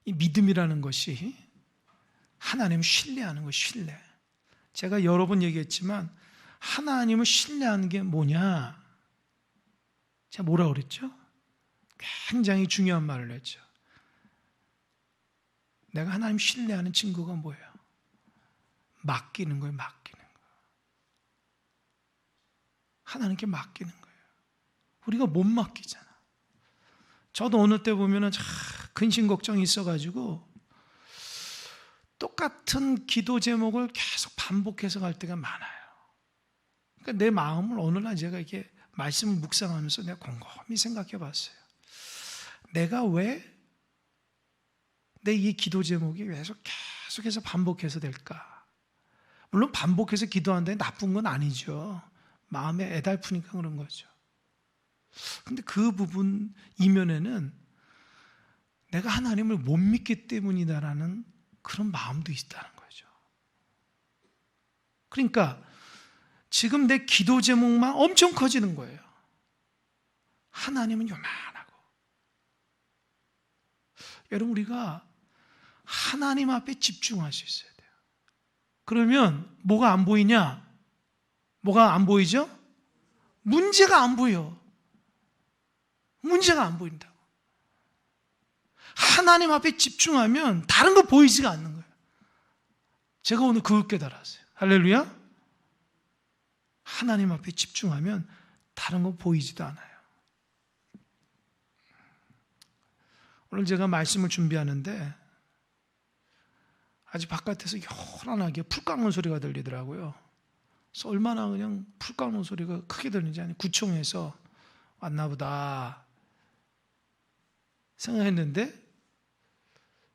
이 믿음이라는 것이 하나님을 신뢰하는 것, 신뢰. 제가 여러 번 얘기했지만 하나님을 신뢰하는 게 뭐냐? 제가 뭐라고 그랬죠? 굉장히 중요한 말을 했죠. 내가 하나님 신뢰하는 증거가 뭐예요? 맡기는 거예요, 맡기는 거. 하나님께 맡기는 거예요. 우리가 못 맡기잖아. 저도 어느 때 보면은 근심 걱정이 있어가지고 똑같은 기도 제목을 계속 반복해서 갈 때가 많아요. 그러니까 내 마음을 어느 날 제가 이렇게 말씀을 묵상하면서 내가 곰곰이 생각해 봤어요. 내가 왜 내 이 기도 제목이 계속해서 반복해서 될까? 물론 반복해서 기도하는데 나쁜 건 아니죠. 마음에 애달프니까 그런 거죠. 근데 그 부분 이면에는 내가 하나님을 못 믿기 때문이다라는 그런 마음도 있다는 거죠. 그러니까 지금 내 기도 제목만 엄청 커지는 거예요. 하나님은 요만하고. 여러분, 우리가 하나님 앞에 집중할 수 있어야 돼요. 그러면 뭐가 안 보이냐? 뭐가 안 보이죠? 문제가 안 보여. 문제가 안 보인다고. 하나님 앞에 집중하면 다른 거 보이지가 않는 거예요. 제가 오늘 그걸 깨달았어요. 할렐루야. 하나님 앞에 집중하면 다른 거 보이지도 않아요. 오늘 제가 말씀을 준비하는데 아주 바깥에서 요란하게 풀 깎는 소리가 들리더라고요. 그래서 얼마나 그냥 풀 깎는 소리가 크게 들리는지 아니 구청에서 왔나 보다 생각했는데,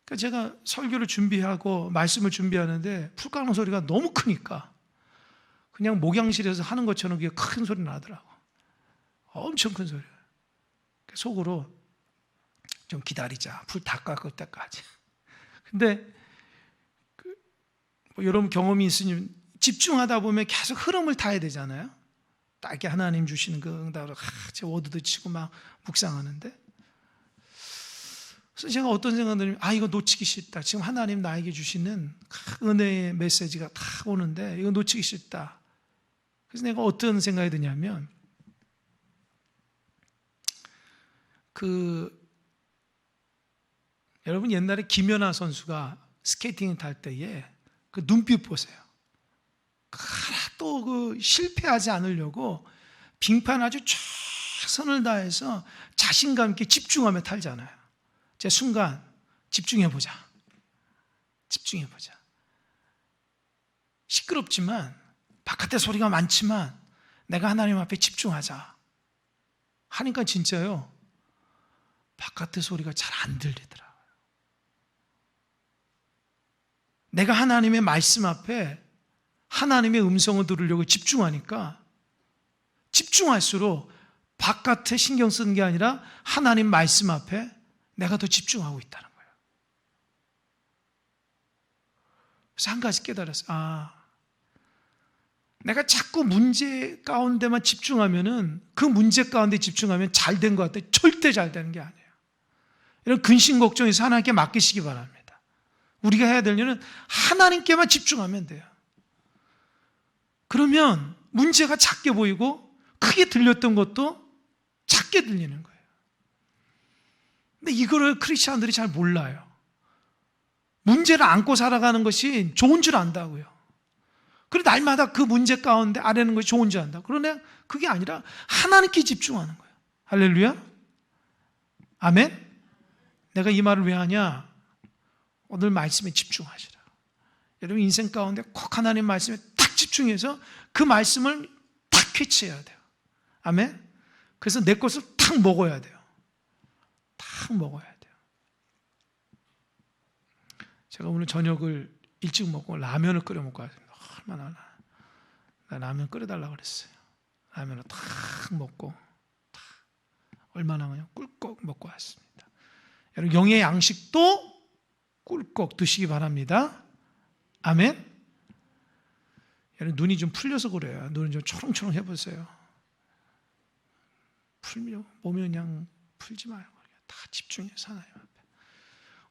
그러니까 제가 설교를 준비하고 말씀을 준비하는데 풀 깎는 소리가 너무 크니까 그냥 목양실에서 하는 것처럼 그게 큰 소리 나더라고. 엄청 큰 소리. 속으로 좀 기다리자. 불 다 깎을 때까지. 근데 뭐 여러분 경험이 있으니 집중하다 보면 계속 흐름을 타야 되잖아요. 딱 이렇게 하나님 주시는 그 응답을 제 워드도 치고 막 묵상하는데, 그래서 제가 어떤 생각이 들면 이거 놓치기 싫다. 지금 하나님 나에게 주시는 은혜의 메시지가 다 오는데 이거 놓치기 싫다. 그래서 내가 어떤 생각이 드냐면 여러분 옛날에 김연아 선수가 스케이팅 탈 때에 그 눈빛 보세요. 또 실패하지 않으려고 빙판 아주 최선을 다해서 자신감 있게 집중하며 탈잖아요. 제 순간 집중해보자. 집중해보자. 시끄럽지만 바깥에 소리가 많지만 내가 하나님 앞에 집중하자 하니까 진짜요, 바깥의 소리가 잘 안 들리더라고요. 내가 하나님의 말씀 앞에 하나님의 음성을 들으려고 집중하니까 집중할수록 바깥에 신경 쓰는 게 아니라 하나님 말씀 앞에 내가 더 집중하고 있다는 거예요. 그래서 한 가지 깨달았어요. 내가 자꾸 문제 가운데만 집중하면은 그 문제 가운데 집중하면 잘 된 것 같아요. 절대 잘 되는 게 아니에요. 이런 근심 걱정에서 하나님께 맡기시기 바랍니다. 우리가 해야 될 일은 하나님께만 집중하면 돼요. 그러면 문제가 작게 보이고 크게 들렸던 것도 작게 들리는 거예요. 근데 이거를 크리스찬들이 잘 몰라요. 문제를 안고 살아가는 것이 좋은 줄 안다고요. 그리고 날마다 그 문제 가운데 아래는 것이 좋은 줄 안다. 그러나 그게 아니라 하나님께 집중하는 거예요. 할렐루야. 아멘. 내가 이 말을 왜 하냐? 오늘 말씀에 집중하시라. 여러분 인생 가운데 꼭 하나님 말씀에 딱 집중해서 그 말씀을 딱 캐치해야 돼요. 아멘. 그래서 내 것을 탁 먹어야 돼요. 탁 먹어야 돼요. 제가 오늘 저녁을 일찍 먹고 라면을 끓여 먹고 왔습니다. 얼마나 나 라면 끓여달라고 그랬어요. 라면을 탁 먹고 얼마나 그냥 꿀꺽 먹고 왔습니다. 여러분 영의 양식도 꿀꺽 드시기 바랍니다. 아멘. 여러분 눈이 좀 풀려서 그래요. 눈을 좀 초롱초롱 해보세요. 풀면 몸이 그냥 풀지 마요. 다 집중해서 하나님 앞에.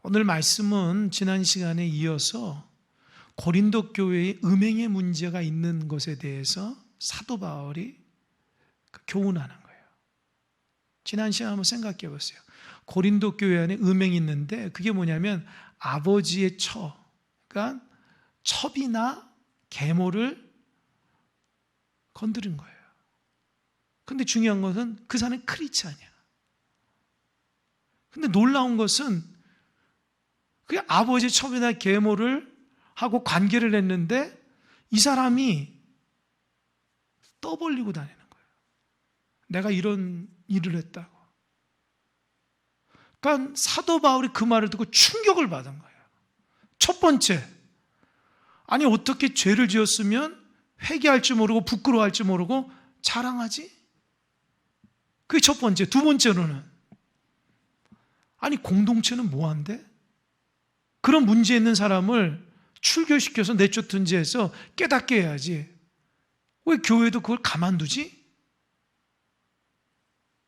오늘 말씀은 지난 시간에 이어서 고린도 교회의 음행의 문제가 있는 것에 대해서 사도 바울이 교훈하는 거예요. 지난 시간 한번 생각해 보세요. 고린도 교회 안에 음행이 있는데 그게 뭐냐면 아버지의 처, 그러니까 첩이나 계모를 건드린 거예요. 근데 중요한 것은 그 사람은 크리스찬이야. 근데 놀라운 것은 그 아버지의 첩이나 계모를 하고 관계를 했는데 이 사람이 떠벌리고 다니는 거예요. 내가 이런 일을 했다고. 그러니까 사도 바울이 그 말을 듣고 충격을 받은 거예요. 첫 번째, 아니 어떻게 죄를 지었으면 회개할 줄 모르고 부끄러워할 줄 모르고 자랑하지? 그게 첫 번째. 두 번째로는 아니 공동체는 뭐한데? 그런 문제 있는 사람을 출교시켜서 내쫓든지 해서 깨닫게 해야지. 왜 교회도 그걸 가만두지?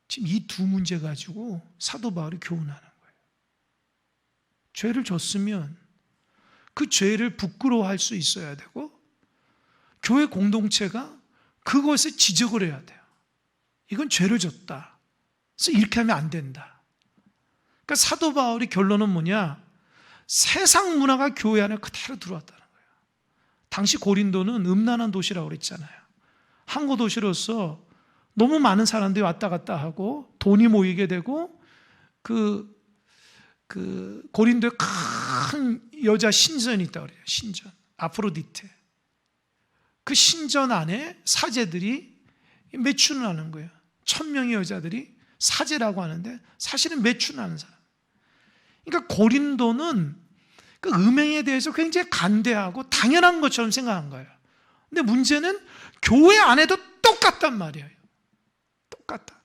지금 이 두 문제 가지고 사도 바울이 교훈하는 거예요. 죄를 졌으면 그 죄를 부끄러워할 수 있어야 되고 교회 공동체가 그것에 지적을 해야 돼요. 이건 죄를 졌다. 그래서 이렇게 하면 안 된다. 그러니까 사도 바울의 결론은 뭐냐? 세상 문화가 교회 안에 그대로 들어왔다는 거예요. 당시 고린도는 음란한 도시라고 그랬잖아요. 항구 도시로서 너무 많은 사람들이 왔다 갔다 하고 돈이 모이게 되고 그 고린도에 큰 여자 신전이 있다고 그래요. 신전. 아프로디테. 그 신전 안에 사제들이 매춘을 하는 거예요. 1000명의 여자들이 사제라고 하는데 사실은 매춘을 하는 사람. 그러니까 고린도는 그 음행에 대해서 굉장히 간대하고 당연한 것처럼 생각한 거예요. 근데 문제는 교회 안에도 똑같단 말이에요. 똑같다.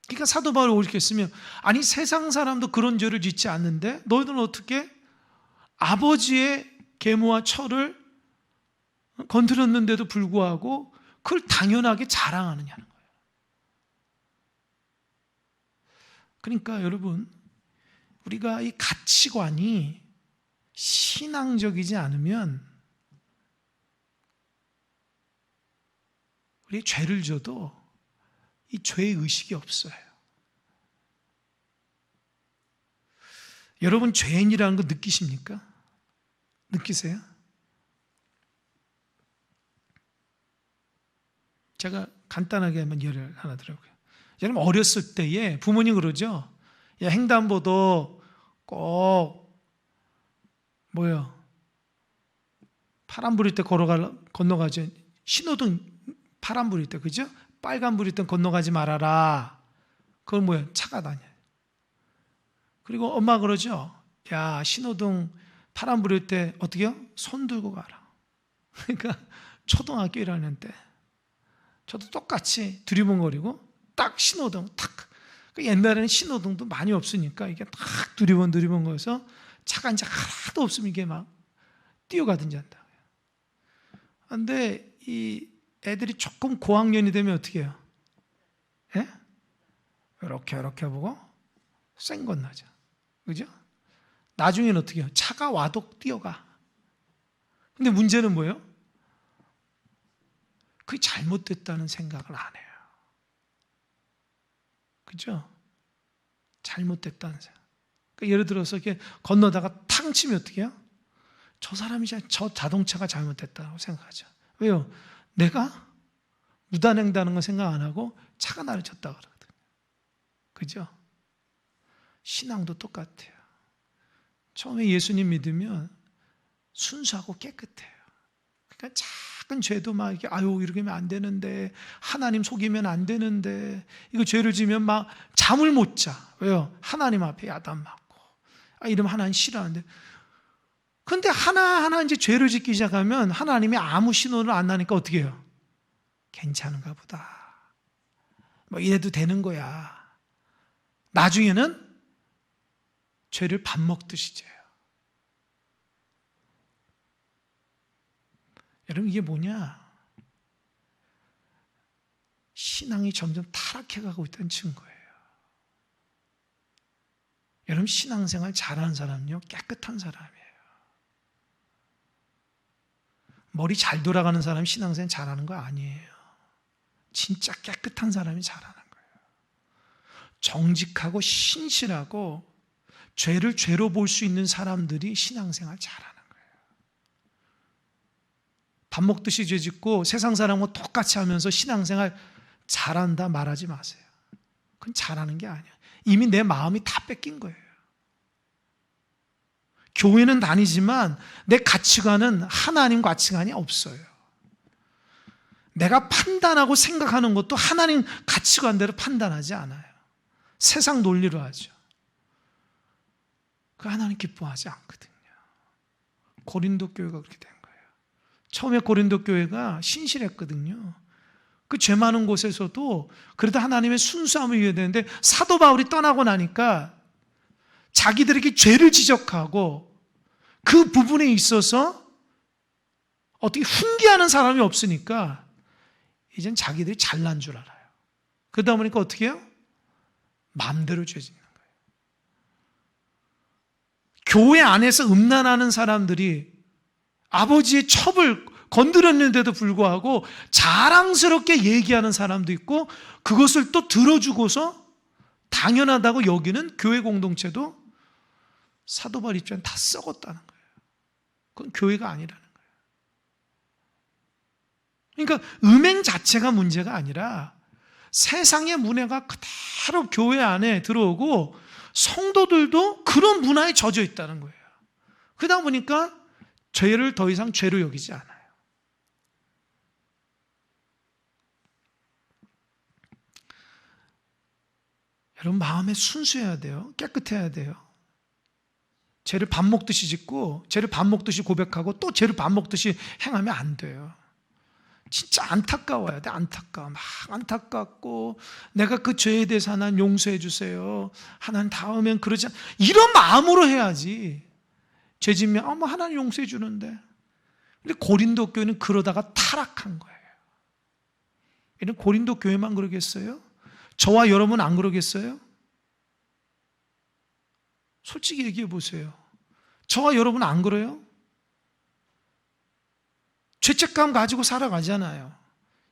그러니까 사도 바울이 이렇게 했으면 아니 세상 사람도 그런 죄를 짓지 않는데 너희들은 어떻게 아버지의 계모와 처를 건드렸는데도 불구하고 그걸 당연하게 자랑하느냐는 거예요. 그러니까 여러분 우리가 이 가치관이 신앙적이지 않으면 우리 죄를 져도 이 죄의 의식이 없어요. 여러분 죄인이라는 거 느끼십니까? 느끼세요? 제가 간단하게 한번 예를 하나 들어볼게요. 여러분 어렸을 때에 부모님 그러죠. 야 횡단보도 꼭 뭐요? 파란불일 때 건너가죠. 신호등 파란불일 때 그죠? 빨간불일 때 건너가지 말아라. 그건 뭐예요? 차가 다녀요. 그리고 엄마 그러죠. 야 신호등 파란불일 때 어떻게 해요? 손 들고 가라. 그러니까 초등학교 1학년 때 저도 똑같이 두리번거리고 딱 신호등 탁. 옛날에는 신호등도 많이 없으니까 이게 딱 두리번 거려서 차가 이제 하나도 없으면 이게 막 뛰어가든지 한다. 그런데 이 애들이 조금 고학년이 되면 어떻게 해요? 예? 이렇게 보고 쌩 건너죠. 그죠? 나중에는 어떻게 해요? 차가 와도 뛰어가. 근데 문제는 뭐예요? 그게 잘못됐다는 생각을 안 해요. 그죠? 잘못됐다는 생각. 그러니까 예를 들어서 이렇게 건너다가 탕 치면 어떻게 해요? 저 사람이 저 자동차가 잘못됐다고 생각하죠. 왜요? 내가 무단횡단하는 건 생각 안 하고 차가 나를 쳤다 그러거든요. 그죠? 신앙도 똑같아요. 처음에 예수님 믿으면 순수하고 깨끗해요. 그러니까 작은 죄도 막 이렇게 이렇게 하면 안 되는데 하나님 속이면 안 되는데 이거 죄를 지면 막 잠을 못 자. 왜요? 하나님 앞에 야단 맞고 이러면 하나님 싫어하는데 근데 하나하나 이제 죄를 짓기 시작하면 하나님이 아무 신호를 안 나니까 어떻게 해요? 괜찮은가 보다. 뭐 이래도 되는 거야. 나중에는 죄를 밥 먹듯이 져요. 여러분 이게 뭐냐? 신앙이 점점 타락해가고 있다는 증거예요. 여러분, 신앙생활 잘하는 사람은요, 깨끗한 사람이에요. 머리 잘 돌아가는 사람이 신앙생활 잘하는 거 아니에요. 진짜 깨끗한 사람이 잘하는 거예요. 정직하고 신실하고 죄를 죄로 볼 수 있는 사람들이 신앙생활 잘하는 거예요. 밥 먹듯이 죄 짓고 세상 사람과 똑같이 하면서 신앙생활 잘한다 말하지 마세요. 그건 잘하는 게 아니에요. 이미 내 마음이 다 뺏긴 거예요. 교회는 다니지만 내 가치관은 하나님 가치관이 없어요. 내가 판단하고 생각하는 것도 하나님 가치관대로 판단하지 않아요. 세상 논리로 하죠. 그 하나님 기뻐하지 않거든요. 고린도 교회가 그렇게 된 거예요. 처음에 고린도 교회가 신실했거든요. 그 죄 많은 곳에서도 그래도 하나님의 순수함을 이해해야 되는데, 사도 바울이 떠나고 나니까 자기들에게 죄를 지적하고 그 부분에 있어서 어떻게 훈계하는 사람이 없으니까 이젠 자기들이 잘난 줄 알아요. 그러다 보니까 어떻게 해요? 마음대로 죄 짓는 거예요. 교회 안에서 음란하는 사람들이 아버지의 첩을 건드렸는데도 불구하고 자랑스럽게 얘기하는 사람도 있고, 그것을 또 들어주고서 당연하다고 여기는 교회 공동체도 사도 바울 입장에 다 썩었다는 거예요. 그건 교회가 아니라는 거예요. 그러니까 음행 자체가 문제가 아니라 세상의 문화가 그대로 교회 안에 들어오고 성도들도 그런 문화에 젖어 있다는 거예요. 그러다 보니까 죄를 더 이상 죄로 여기지 않아요. 여러분, 마음에 순수해야 돼요. 깨끗해야 돼요. 죄를 밥 먹듯이 짓고 죄를 밥 먹듯이 고백하고 또 죄를 밥 먹듯이 행하면 안 돼요. 진짜 안타까워야 돼. 안타까워. 막 안타깝고, 내가 그 죄에 대해서 하나님 용서해 주세요, 하나님 다음엔 그러지 않... 이런 마음으로 해야지. 죄 짓면 뭐 하나님 용서해 주는데. 근데 고린도 교회는 그러다가 타락한 거예요. 이런 고린도 교회만 그러겠어요? 저와 여러분 안 그러겠어요? 솔직히 얘기해 보세요. 저와 여러분 안 그래요? 죄책감 가지고 살아가잖아요.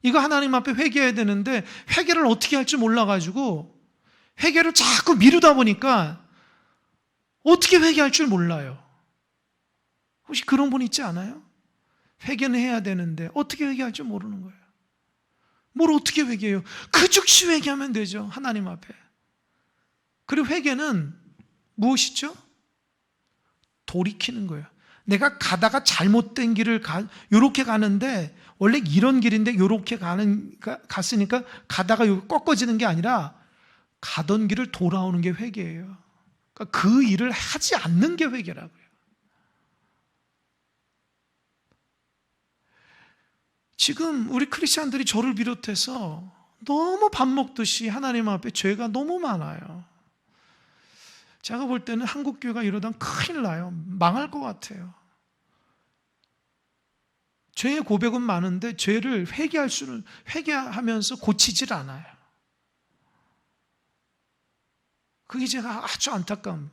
이거 하나님 앞에 회개해야 되는데 회개를 어떻게 할지 몰라가지고 회개를 자꾸 미루다 보니까 어떻게 회개할 줄 몰라요. 혹시 그런 분 있지 않아요? 회개는 해야 되는데 어떻게 회개할 줄 모르는 거예요. 뭘 어떻게 회개해요? 그 즉시 회개하면 되죠, 하나님 앞에. 그리고 회개는 무엇이죠? 돌이키는 거예요. 내가 가다가 잘못된 길을 요렇게 가는데 원래 이런 길인데 요렇게 갔으니까 가다가 꺾어지는 게 아니라 가던 길을 돌아오는 게 회개예요. 그러니까 그 일을 하지 않는 게 회개라고요. 지금 우리 크리스찬들이 저를 비롯해서 너무 밥 먹듯이 하나님 앞에 죄가 너무 많아요. 제가 볼 때는 한국 교회가 이러다가 큰일 나요. 망할 것 같아요. 죄의 고백은 많은데 죄를 회개하면서 고치질 않아요. 그게 제가 아주 안타까운.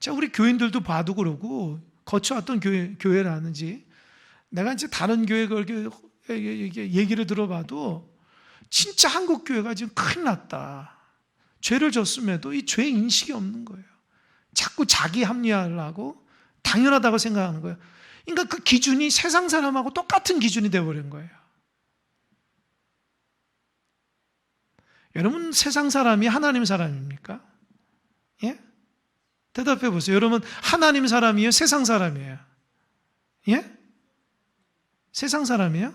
제가 우리 교인들도 봐도 그러고 거쳐왔던 교회라는지 내가 이제 다른 교회 얘기를 들어봐도 진짜 한국 교회가 지금 큰일 났다. 죄를 졌음에도 이 죄 인식이 없는 거예요. 자꾸 자기 합리화를 하고 당연하다고 생각하는 거예요. 그러니까 그 기준이 세상 사람하고 똑같은 기준이 되어버린 거예요. 여러분, 세상 사람이 하나님 사람입니까? 예? 대답해 보세요. 여러분, 하나님 사람이에요? 세상 사람이에요? 예? 세상 사람이에요?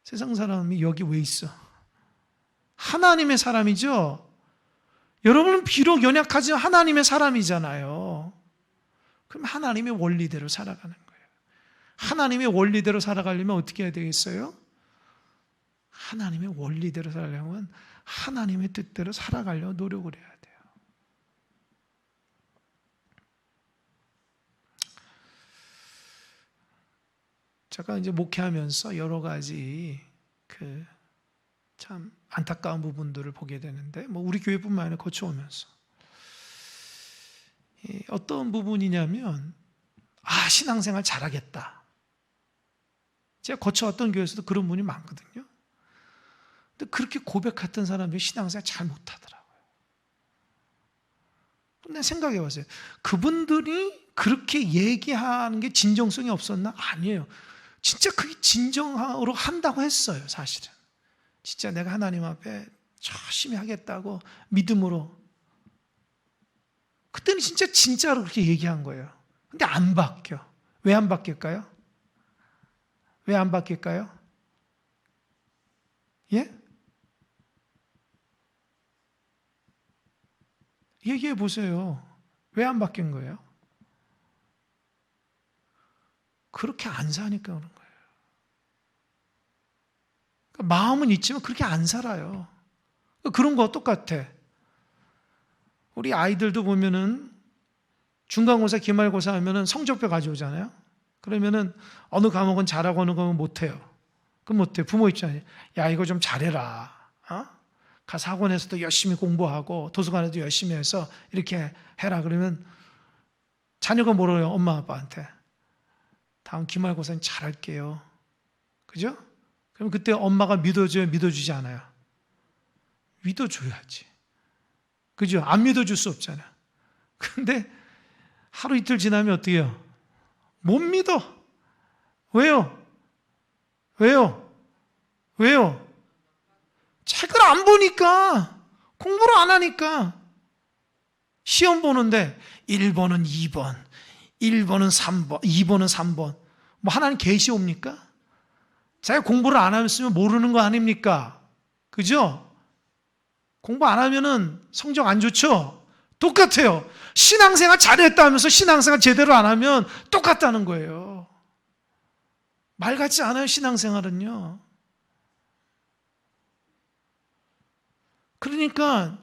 세상 사람이 여기 왜 있어? 하나님의 사람이죠? 여러분은 비록 연약하지만 하나님의 사람이잖아요. 그럼 하나님의 원리대로 살아가는 거예요. 하나님의 원리대로 살아가려면 어떻게 해야 되겠어요? 하나님의 원리대로 살아가려면 하나님의 뜻대로 살아가려고 노력을 해야 돼요. 제가 이제 목회하면서 여러 가지 참 안타까운 부분들을 보게 되는데, 우리 교회뿐만 아니라 거쳐오면서 어떤 부분이냐면 신앙생활 잘하겠다. 제가 거쳐왔던 교회에서도 그런 분이 많거든요. 근데 그렇게 고백했던 사람들이 신앙생활 잘 못하더라고요. 근데 생각해 봤어요. 그분들이 그렇게 얘기하는 게 진정성이 없었나? 아니에요. 진짜 그게 진정으로 한다고 했어요, 사실은. 진짜 내가 하나님 앞에 열심히 하겠다고 믿음으로. 그때는 진짜로 그렇게 얘기한 거예요. 근데 안 바뀌어. 왜 안 바뀔까요? 왜 안 바뀔까요? 예? 얘기해 보세요. 왜 안 바뀐 거예요? 그렇게 안 사니까 그런 거예요. 그러니까 마음은 있지만 그렇게 안 살아요. 그런 거 똑같아. 우리 아이들도 보면은 중간고사, 기말고사 하면은 성적표 가져오잖아요. 그러면은 어느 과목은 잘하고 어느 과목은 못해요. 그럼 못해요. 부모 입장에 야 이거 좀 잘해라. 가서 학원에서도 열심히 공부하고 도서관에도 열심히 해서 이렇게 해라. 그러면 자녀가 뭐래요? 엄마 아빠한테. 다음 기말고사는 잘할게요. 그죠? 그럼 그때 엄마가 믿어줘요? 믿어주지 않아요? 믿어줘야지. 그죠? 안 믿어줄 수 없잖아요. 근데 하루 이틀 지나면 어떻게 해요? 못 믿어. 왜요? 왜요? 왜요? 책을 안 보니까, 공부를 안 하니까. 시험 보는데 1번은 2번, 1번은 3번, 2번은 3번. 뭐 하나는 계시 옵니까? 자기가 공부를 안 하면 모르는 거 아닙니까? 그죠? 공부 안 하면은 성적 안 좋죠? 똑같아요. 신앙생활 잘했다 하면서 신앙생활 제대로 안 하면 똑같다는 거예요. 말 같지 않아요, 신앙생활은요. 그러니까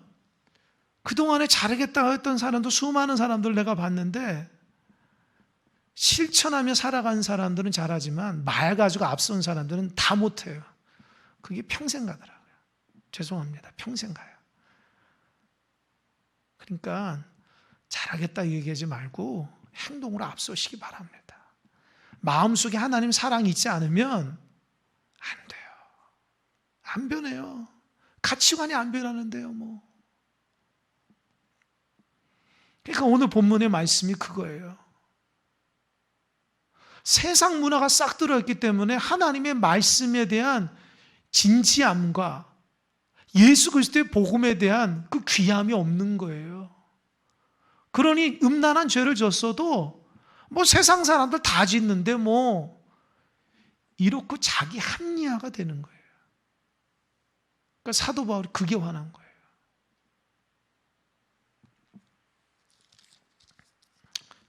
그동안에 잘하겠다고 했던 사람도 수많은 사람들 내가 봤는데 실천하며 살아간 사람들은 잘하지만 말 가지고 앞선 사람들은 다 못해요. 그게 평생 가더라고요. 죄송합니다. 평생 가요. 그러니까 잘하겠다 얘기하지 말고 행동으로 앞서시기 바랍니다. 마음속에 하나님 사랑이 있지 않으면 안 돼요. 안 변해요. 가치관이 안 변하는데요, 뭐. 그러니까 오늘 본문의 말씀이 그거예요. 세상 문화가 싹 들어있기 때문에 하나님의 말씀에 대한 진지함과 예수 그리스도의 복음에 대한 그 귀함이 없는 거예요. 그러니 음란한 죄를 졌어도 뭐 세상 사람들 다 짓는데 뭐 이렇고 자기 합리화가 되는 거예요. 그러니까 사도 바울이 그게 화난 거예요.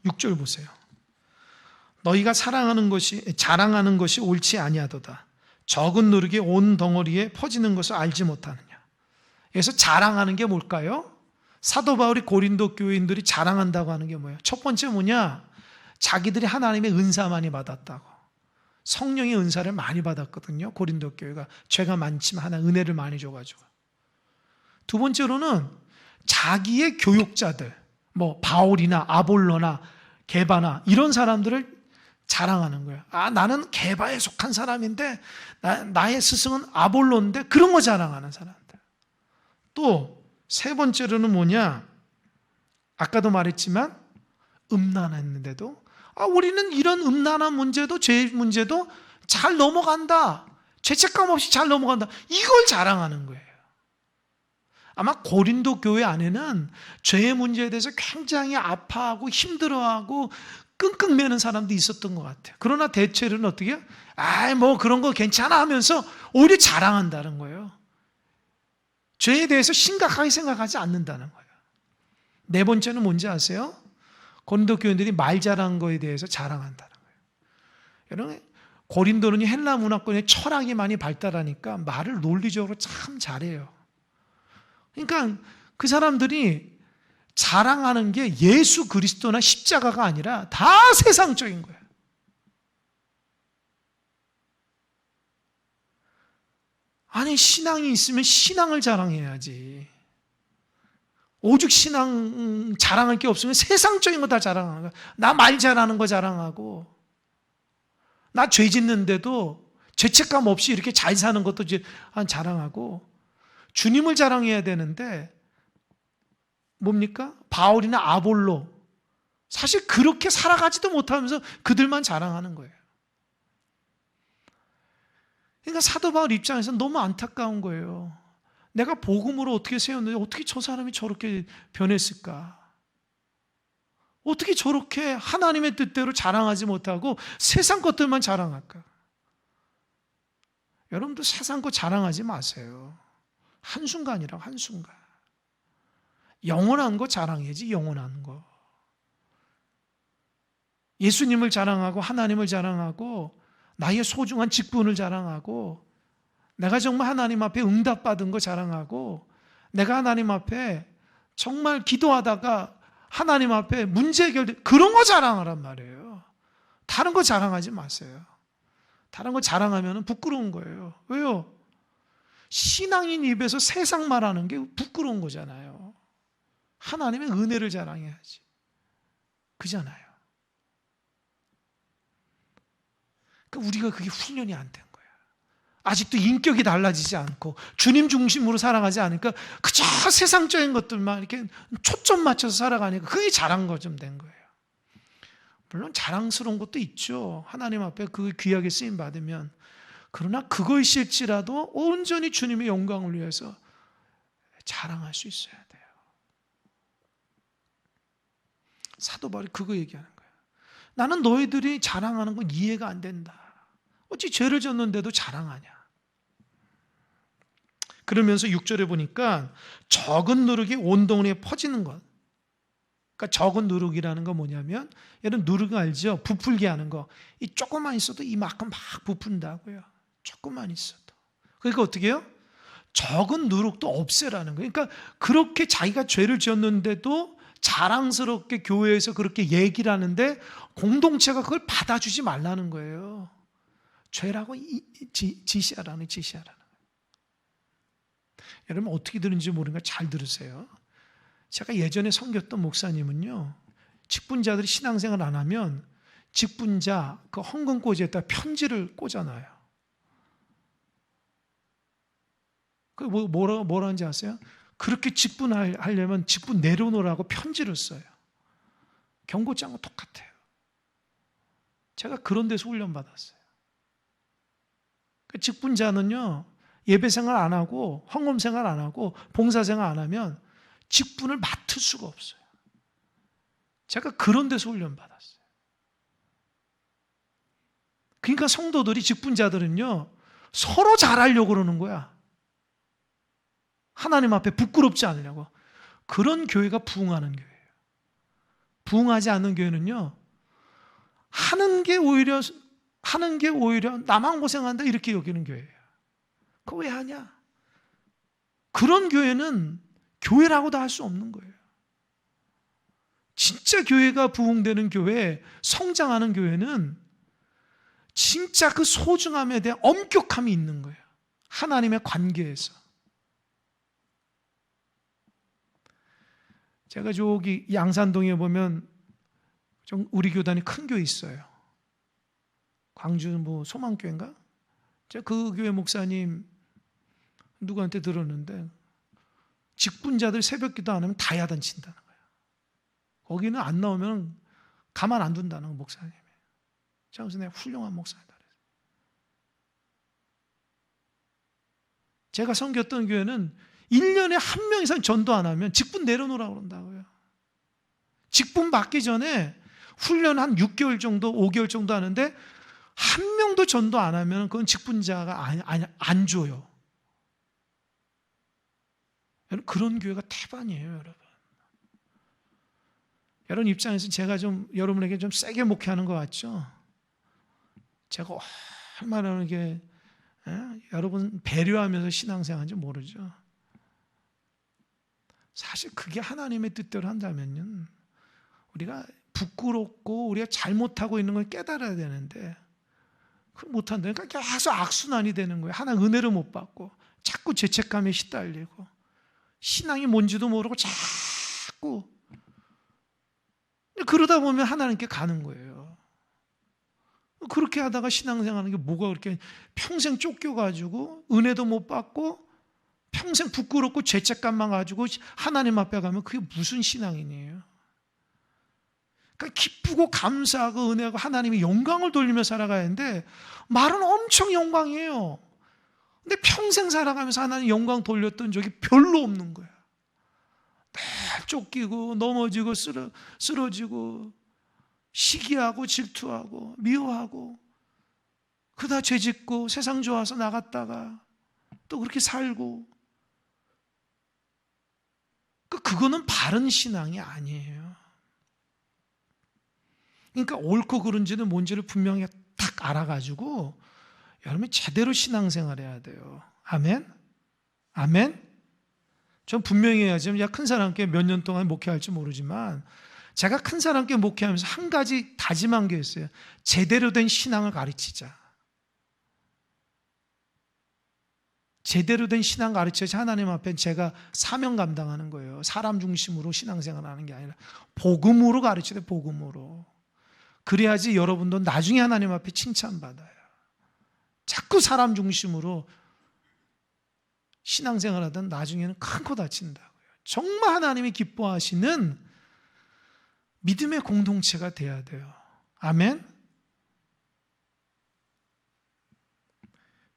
6절 보세요. 너희가 자랑하는 것이 옳지 아니하도다. 적은 누룩이 온 덩어리에 퍼지는 것을 알지 못하느냐. 그래서 자랑하는 게 뭘까요? 사도 바울이 고린도 교인들이 자랑한다고 하는 게 뭐예요? 첫 번째 뭐냐? 자기들이 하나님의 은사 많이 받았다고. 성령의 은사를 많이 받았거든요. 고린도 교회가 죄가 많지만 하나 은혜를 많이 줘가지고. 두 번째로는 자기의 교육자들, 뭐 바울이나 아볼로나 게바나 이런 사람들을 자랑하는 거예요. 나는 게바에 속한 사람인데 나의 스승은 아볼로인데 그런 거 자랑하는 사람들. 또 세 번째로는 뭐냐? 아까도 말했지만 음란했는데도 우리는 이런 음란한 문제도 죄 문제도 잘 넘어간다. 죄책감 없이 잘 넘어간다. 이걸 자랑하는 거예요. 아마 고린도 교회 안에는 죄의 문제에 대해서 굉장히 아파하고 힘들어하고 끙끙 매는 사람도 있었던 것 같아요. 그러나 대체로는 어떻게 해요? 뭐 그런 거 괜찮아 하면서 오히려 자랑한다는 거예요. 죄에 대해서 심각하게 생각하지 않는다는 거예요. 네 번째는 뭔지 아세요? 고린도 교인들이 말 잘한 거에 대해서 자랑한다는 거예요. 여러분, 고린도는 헬라 문화권의 철학이 많이 발달하니까 말을 논리적으로 참 잘해요. 그러니까 그 사람들이 자랑하는 게 예수 그리스도나 십자가가 아니라 다 세상적인 거예요. 아니 신앙이 있으면 신앙을 자랑해야지. 오죽 신앙 자랑할 게 없으면 세상적인 거 다 자랑하는 거야. 나 말 잘하는 거 자랑하고, 나 죄 짓는데도 죄책감 없이 이렇게 잘 사는 것도 자랑하고, 주님을 자랑해야 되는데 뭡니까? 바울이나 아볼로, 사실 그렇게 살아가지도 못하면서 그들만 자랑하는 거예요. 그러니까 사도 바울 입장에서는 너무 안타까운 거예요. 내가 복음으로 어떻게 세웠는데 어떻게 저 사람이 저렇게 변했을까? 어떻게 저렇게 하나님의 뜻대로 자랑하지 못하고 세상 것들만 자랑할까? 여러분도 세상 것 자랑하지 마세요. 한순간이라고, 한순간. 영원한 거 자랑해야지, 영원한 거. 예수님을 자랑하고 하나님을 자랑하고 나의 소중한 직분을 자랑하고 내가 정말 하나님 앞에 응답받은 거 자랑하고 내가 하나님 앞에 정말 기도하다가 하나님 앞에 문제 해결된 그런 거 자랑하란 말이에요. 다른 거 자랑하지 마세요. 다른 거 자랑하면 부끄러운 거예요. 왜요? 신앙인 입에서 세상 말하는 게 부끄러운 거잖아요. 하나님의 은혜를 자랑해야지. 그잖아요. 그러니까 우리가 그게 훈련이 안 된 거야. 아직도 인격이 달라지지 않고 주님 중심으로 살아가지 않으니까 그저 세상적인 것들만 이렇게 초점 맞춰서 살아가니까 그게 자랑 거 좀 된 거예요. 물론 자랑스러운 것도 있죠. 하나님 앞에 그 귀하게 쓰임 받으면. 그러나 그것일지라도 온전히 주님의 영광을 위해서 자랑할 수 있어야 돼요. 사도 바울이 그거 얘기하는 거예요. 나는 너희들이 자랑하는 건 이해가 안 된다. 어찌 죄를 졌는데도 자랑하냐. 그러면서 6절에 보니까 적은 누룩이 온 동네에 퍼지는 것. 그러니까 적은 누룩이라는 건 뭐냐면 여러분 누룩 알죠? 부풀게 하는 거. 이 조금만 있어도 이만큼 막 부푼다고요. 조금만 있어도. 그러니까 어떻게 해요? 적은 누룩도 없애라는 거예요. 그러니까 그렇게 자기가 죄를 지었는데도 자랑스럽게 교회에서 그렇게 얘기를 하는데 공동체가 그걸 받아주지 말라는 거예요. 죄라고 지시하라는 거예요. 여러분 어떻게 들은지 모르니까 잘 들으세요. 제가 예전에 섬겼던 목사님은요, 직분자들이 신앙생활 안 하면 직분자 그 헌금꽂이에다 편지를 꽂아놔요. 그 뭐라는지 아세요? 그렇게 직분하려면 직분 내려놓으라고 편지를 써요. 경고장과 똑같아요. 제가 그런 데서 훈련받았어요. 그 직분자는요, 예배생활 안 하고 헌금생활 안 하고 봉사생활 안 하면 직분을 맡을 수가 없어요. 제가 그런 데서 훈련받았어요. 그러니까 성도들이, 직분자들은요, 서로 잘하려고 그러는 거야. 하나님 앞에 부끄럽지 않으려고. 그런 교회가 부흥하는 교회예요. 부흥하지 않는 교회는요, 하는 게 오히려 나만 고생한다 이렇게 여기는 교회예요. 그거 왜 하냐? 그런 교회는 교회라고도 할 수 없는 거예요. 진짜 교회가 부흥되는 교회, 성장하는 교회는 진짜 그 소중함에 대한 엄격함이 있는 거예요. 하나님의 관계에서. 제가 저기 양산동에 보면 좀 우리 교단이 큰 교회 있어요. 광주 소망교회인가? 제가 그 교회 목사님 누구한테 들었는데 직분자들 새벽기도 안 하면 다 야단친다는 거예요. 거기는 안 나오면 가만 안 둔다는 거, 목사님이. 제가 그래서 내가 훌륭한 목사이다. 제가 섬겼던 교회는 1년에 한 명 이상 전도 안 하면 직분 내려놓으라고 그런다고요. 직분 받기 전에 훈련 한 6개월 정도, 5개월 정도 하는데 한 명도 전도 안 하면 그건 직분자가 안 줘요. 여러분, 그런 교회가 태반이에요, 여러분. 여러분 입장에서 제가 좀 여러분에게 좀 세게 목회하는 것 같죠? 제가 얼마나 이게 여러분 배려하면서 신앙생활인지 모르죠. 사실 그게 하나님의 뜻대로 한다면요, 우리가 부끄럽고 우리가 잘못하고 있는 걸 깨달아야 되는데 그걸 못한다니까 계속 악순환이 되는 거예요. 하나 은혜를 못 받고 자꾸 죄책감에 시달리고 신앙이 뭔지도 모르고 자꾸. 그러다 보면 하나님께 가는 거예요. 그렇게 하다가 신앙생활하는 게 뭐가 그렇게 평생 쫓겨가지고 은혜도 못 받고 평생 부끄럽고 죄책감만 가지고 하나님 앞에 가면 그게 무슨 신앙이에요? 그러니까 기쁘고 감사하고 은혜하고 하나님의 영광을 돌리며 살아가야 하는데 말은 엄청 영광이에요. 근데 평생 살아가면서 하나님 영광 돌렸던 적이 별로 없는 거야. 늘 쫓기고 넘어지고 쓰러지고 시기하고 질투하고 미워하고 그러다 죄짓고 세상 좋아서 나갔다가 또 그렇게 살고 그거는 바른 신앙이 아니에요. 그러니까 옳고 그른지는 뭔지를 분명히 딱 알아가지고 여러분이 제대로 신앙생활 해야 돼요. 아멘? 아멘? 전 분명히 해야지. 큰 사람께 몇 년 동안 목회할지 모르지만 제가 큰 사람께 목회하면서 한 가지 다짐한 게 있어요. 제대로 된 신앙을 가르치자. 제대로 된 신앙 가르쳐야지 하나님 앞에 제가 사명 감당하는 거예요. 사람 중심으로 신앙생활 하는 게 아니라 복음으로 가르쳐야 돼. 복음으로. 그래야지 여러분도 나중에 하나님 앞에 칭찬받아요. 자꾸 사람 중심으로 신앙생활 하던 나중에는 큰 코 다친다고요. 정말 하나님이 기뻐하시는 믿음의 공동체가 돼야 돼요. 아멘?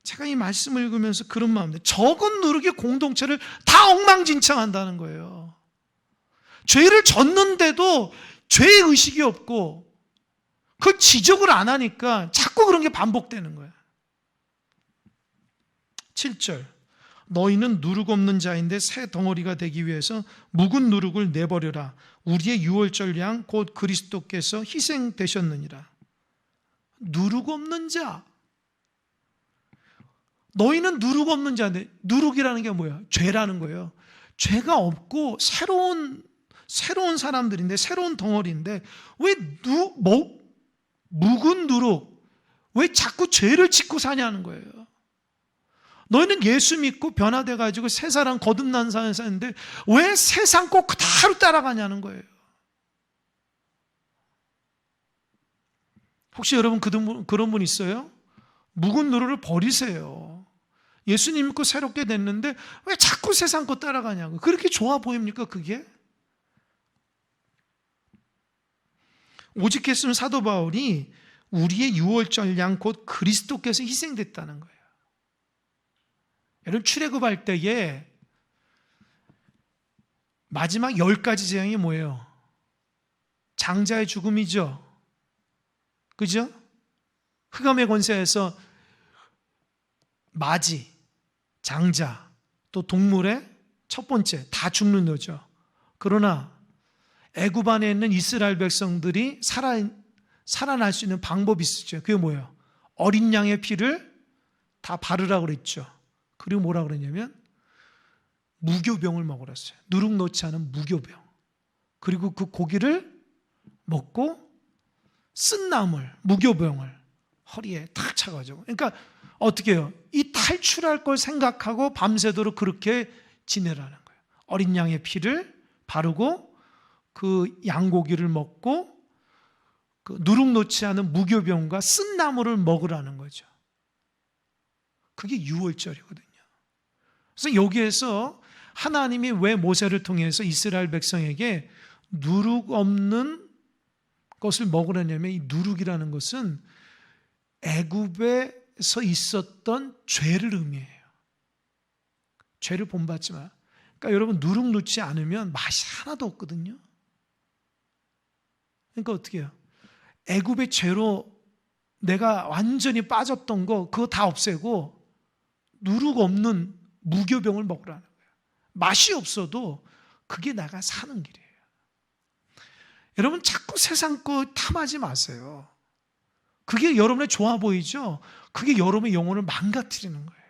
제가 이 말씀을 읽으면서 그런 마음인데 적은 누룩의 공동체를 다 엉망진창한다는 거예요. 죄를 졌는데도 죄의 의식이 없고 그 지적을 안 하니까 자꾸 그런 게 반복되는 거예요. 7절 너희는 누룩 없는 자인데 새 덩어리가 되기 위해서 묵은 누룩을 내버려라. 우리의 유월절 양 곧 그리스도께서 희생되셨느니라. 누룩 없는 자. 너희는 누룩 없는 자인데 누룩이라는 게 뭐야? 죄라는 거예요. 죄가 없고 새로운 사람들인데 새로운 덩어리인데 왜 묵은 누룩 왜 자꾸 죄를 짓고 사냐는 거예요. 너희는 예수 믿고 변화돼가지고 새 사람 거듭난 사람을 사는데 왜 세상 꼭 그대로 따라가냐는 거예요. 혹시 여러분 그런 분 있어요? 묵은 누룩을 버리세요. 예수님 믿고 새롭게 됐는데 왜 자꾸 세상 거 따라가냐고. 그렇게 좋아 보입니까 그게? 오직했으면 사도 바울이 우리의 유월절 양 곧 그리스도께서 희생됐다는 거예요. 여러분 출애굽할 때에 마지막 10가지 재앙이 뭐예요? 장자의 죽음이죠. 그죠? 흑암의 권세에서 마지, 장자, 또 동물의 첫 번째 다 죽는 거죠. 그러나 애굽 안에 있는 이스라엘 백성들이 살아날 수 있는 방법이 있었죠. 그게 뭐예요? 어린 양의 피를 다 바르라고 그랬죠. 그리고 뭐라 그랬냐면 무교병을 먹으랬어요. 누룩 넣지 않은 무교병. 그리고 그 고기를 먹고 쓴 나물, 무교병을 허리에 탁 차가지고. 그러니까 어떻게 해요? 이 탈출할 걸 생각하고 밤새도록 그렇게 지내라는 거예요. 어린 양의 피를 바르고 그 양고기를 먹고 그 누룩 놓지 않은 무교병과 쓴 나물을 먹으라는 거죠. 그게 유월절이거든요. 그래서 여기에서 하나님이 왜 모세를 통해서 이스라엘 백성에게 누룩 없는 것을 먹으라냐면 이 누룩이라는 것은 애굽에서 있었던 죄를 의미해요. 죄를 본받지 마. 그러니까 여러분 누룩 넣지 않으면 맛이 하나도 없거든요. 그러니까 어떻게 해요? 애굽의 죄로 내가 완전히 빠졌던 거 그거 다 없애고 누룩 없는 무교병을 먹으라는 거예요. 맛이 없어도 그게 내가 사는 길이에요. 여러분 자꾸 세상 거 탐하지 마세요. 그게 여러분의 좋아 보이죠? 그게 여러분의 영혼을 망가뜨리는 거예요.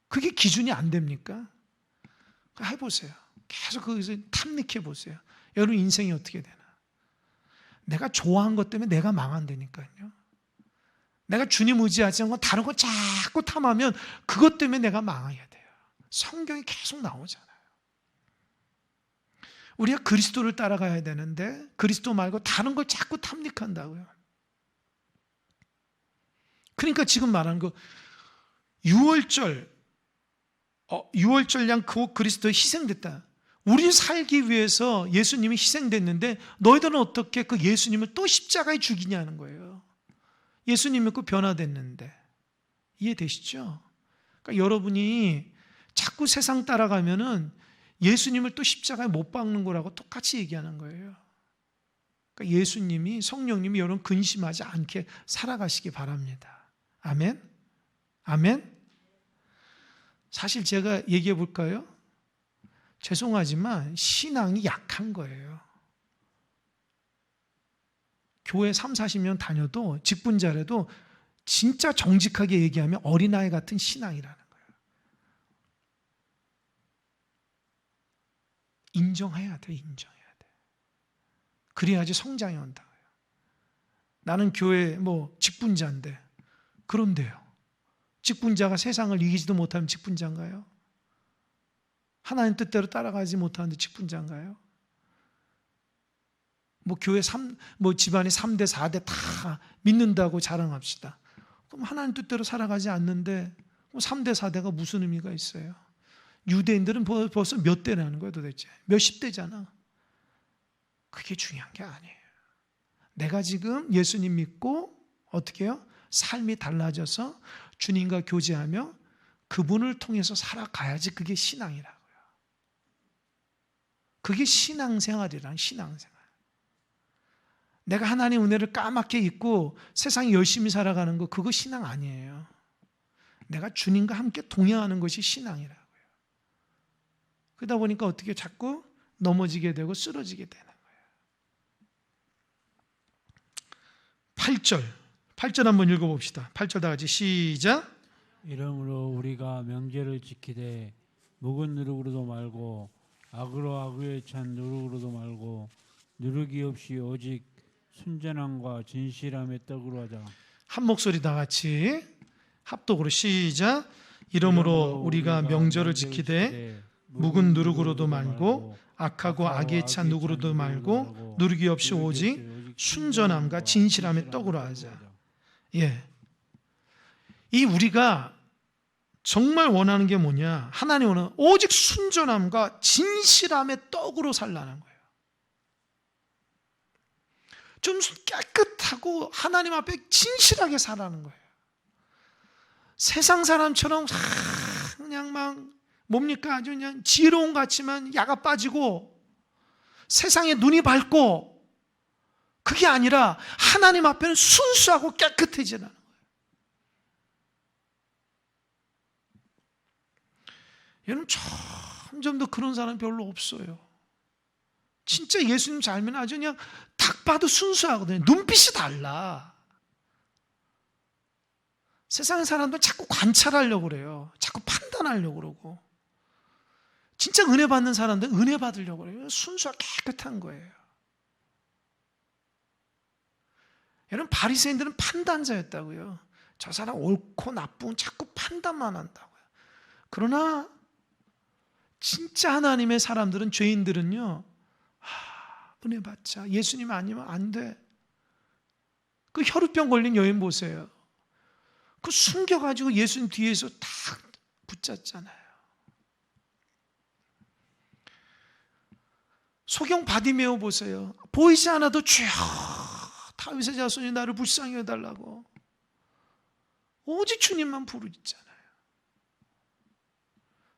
그게 기준이 안 됩니까? 해보세요. 계속 거기서 탐닉해 보세요. 여러분 인생이 어떻게 되나? 내가 좋아한 것 때문에 내가 망한다니까요. 내가 주님 의지하지 않고 다른 거 자꾸 탐하면 그것 때문에 내가 망하게 돼요. 성경이 계속 나오잖아요. 우리가 그리스도를 따라가야 되는데 그리스도 말고 다른 걸 자꾸 탐닉한다고요. 그러니까 지금 말하는 거 유월절 양 그리스도 희생됐다. 우리 살기 위해서 예수님이 희생됐는데 너희들은 어떻게 그 예수님을 또 십자가에 죽이냐는 거예요. 예수님 믿고 변화됐는데. 이해되시죠? 그러니까 여러분이 자꾸 세상 따라가면은 예수님을 또 십자가에 못 박는 거라고 똑같이 얘기하는 거예요. 그러니까 예수님이, 성령님이 여러분 근심하지 않게 살아가시기 바랍니다. 아멘? 아멘? 사실 제가 얘기해 볼까요? 죄송하지만 신앙이 약한 거예요. 교회 30-40년 다녀도 직분자라도 진짜 정직하게 얘기하면 어린아이 같은 신앙이라는 거예요. 인정해야 돼, 인정해야 돼. 그래야지 성장이 온다고요. 나는 교회 직분자인데, 그런데요. 직분자가 세상을 이기지도 못하면 직분자인가요? 하나님 뜻대로 따라가지 못하는데 직분자인가요? 교회 집안이 3대, 4대 다 믿는다고 자랑합시다. 그럼 하나님 뜻대로 살아가지 않는데 3대, 4대가 무슨 의미가 있어요? 유대인들은 벌써 몇 대라는 거예요 도대체? 몇십 대잖아. 그게 중요한 게 아니에요. 내가 지금 예수님 믿고 어떻게 해요? 삶이 달라져서 주님과 교제하며 그분을 통해서 살아가야지 그게 신앙이라고요. 그게 신앙생활이란 신앙생활. 내가 하나님 은혜를 까맣게 잊고 세상에 열심히 살아가는 거 그거 신앙 아니에요. 내가 주님과 함께 동행하는 것이 신앙이라고요. 그러다 보니까 어떻게 자꾸 넘어지게 되고 쓰러지게 되는 거예요. 8절 한번 읽어봅시다. 8절 다 같이 시작. 이러므로 우리가 명제를 지키되 묵은 누룩으로도 말고 악으로 악에 찬 누룩으로도 말고 누룩이 없이 오직 순전함과 진실함의 떡으로 하자. 한 목소리 다 같이 합독으로 시작. 이러므로 우리가 명절을 지키되 묵은 누룩으로도 말고 악하고 악에 찬 누룩으로도 말고 누룩이 없이 오직 순전함과 진실함의 떡으로 하자. 예. 이 우리가 정말 원하는 게 뭐냐? 하나님 원하는 오직 순전함과 진실함의 떡으로 살라는 거예요. 좀 깨끗하고 하나님 앞에 진실하게 살라는 거예요. 세상 사람처럼 그냥 막 뭡니까? 아주 그냥 지혜로운 것 같지만 야가 빠지고 세상에 눈이 밝고 그게 아니라 하나님 앞에는 순수하고 깨끗해지라는 거예요. 여러분 점점 더 그런 사람 별로 없어요. 진짜 예수님 잘 알면 아주 그냥 딱 봐도 순수하거든요. 눈빛이 달라. 세상의 사람들은 자꾸 관찰하려고 그래요. 자꾸 판단하려고 그러고. 진짜 은혜 받는 사람들은 은혜 받으려고 그래요. 순수하고 깨끗한 거예요. 여러분 바리새인들은 판단자였다고요. 저 사람 옳고 나쁜 자꾸 판단만 한다고요. 그러나 진짜 하나님의 사람들은, 죄인들은요, 은혜 받자. 예수님 아니면 안 돼. 그 혈우병 걸린 여인 보세요. 그 숨겨가지고 예수님 뒤에서 딱 붙잡잖아요. 소경 바디메오 보세요. 보이지 않아도 주여 다윗의 자손이 나를 불쌍히 해달라고 오직 주님만 부르잖아요.